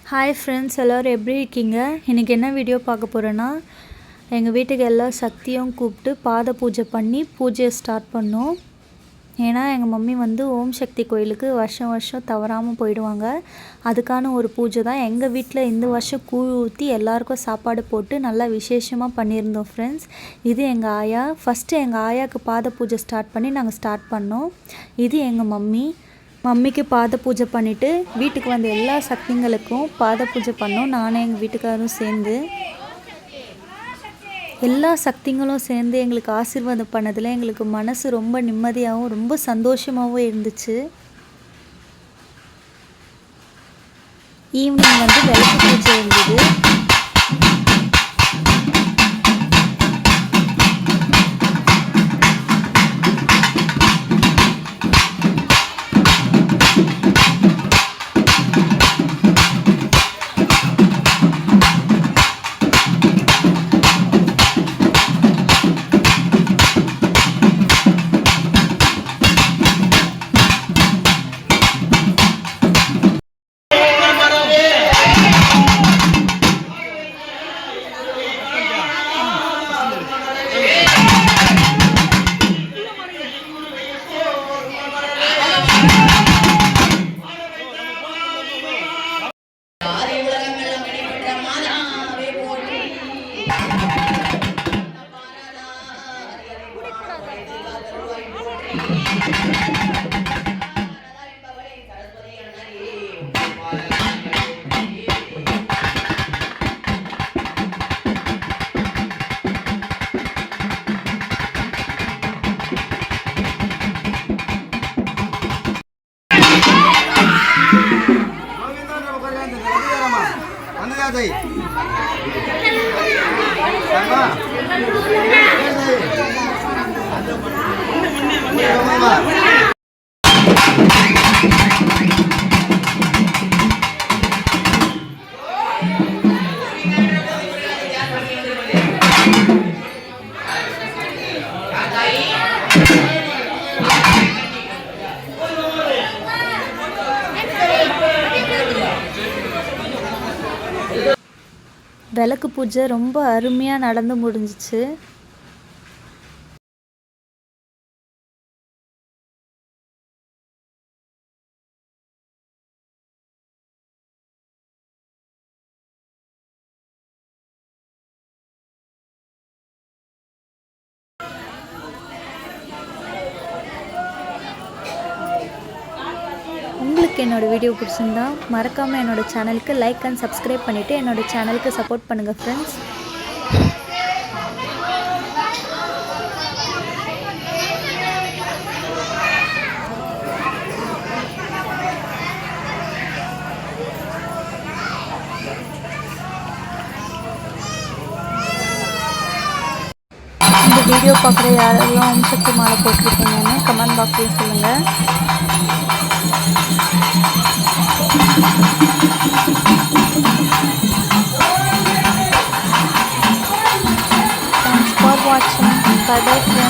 Hi friends, எல்லோரும் எப்படி இருக்கீங்க? இன்றைக்கி என்ன வீடியோ பார்க்க போகிறேன்னா, எங்கள் வீட்டுக்கு எல்லா சக்தியும் கூப்பிட்டு பாத பூஜை பண்ணி பூஜையை ஸ்டார்ட் பண்ணோம். ஏன்னா எங்கள் மம்மி ஓம் சக்தி கோயிலுக்கு வருஷம் வருஷம் தவறாமல் போயிடுவாங்க. அதுக்கான ஒரு பூஜை தான். எங்கள் வீட்டில் இந்த வருஷம் கூழ் ஊற்றி எல்லாருக்கும் சாப்பாடு போட்டு நல்லா விசேஷமாக பண்ணியிருந்தோம் ஃப்ரெண்ட்ஸ். இது எங்கள் ஆயா. ஃபஸ்ட்டு எங்கள் ஆயாவுக்கு பாத பூஜை ஸ்டார்ட் பண்ணி நாங்கள் ஸ்டார்ட் பண்ணோம். இது எங்கள் மம்மிக்கு பாத பூஜை பண்ணிவிட்டு வீட்டுக்கு வந்த எல்லா சக்திங்களுக்கும் பாத பூஜை பண்ணோம். நானும் எங்கள் வீட்டுக்காரரும் சேர்ந்து எல்லா சக்திங்களும் சேர்ந்து எங்களுக்கு ஆசீர்வாதம் பண்ணதில் எங்களுக்கு மனசு ரொம்ப நிம்மதியாகவும் ரொம்ப சந்தோஷமாகவும் இருந்துச்சு. ஈவினிங் விளக்கு பூஜை இருந்தது. விளக்கு பூஜை ரொம்ப அருமையாக நடந்து முடிஞ்சிச்சு. உங்களுக்கு என்னோடய வீடியோ பிடிச்சிருந்தா மறக்காமல் என்னோடய சேனலுக்கு லைக் அண்ட் சப்ஸ்கிரைப் பண்ணிவிட்டு என்னோடய சேனலுக்கு சப்போர்ட் பண்ணுங்கள் ஃப்ரெண்ட்ஸ். இந்த வீடியோ பார்க்குற யாரெல்லாம் ஓம் சக்தி மாலை போட்டிருக்கீங்கன்னு கமெண்ட் பாக்ஸில் சொல்லுங்கள். Thanks for watching. Bye bye friends.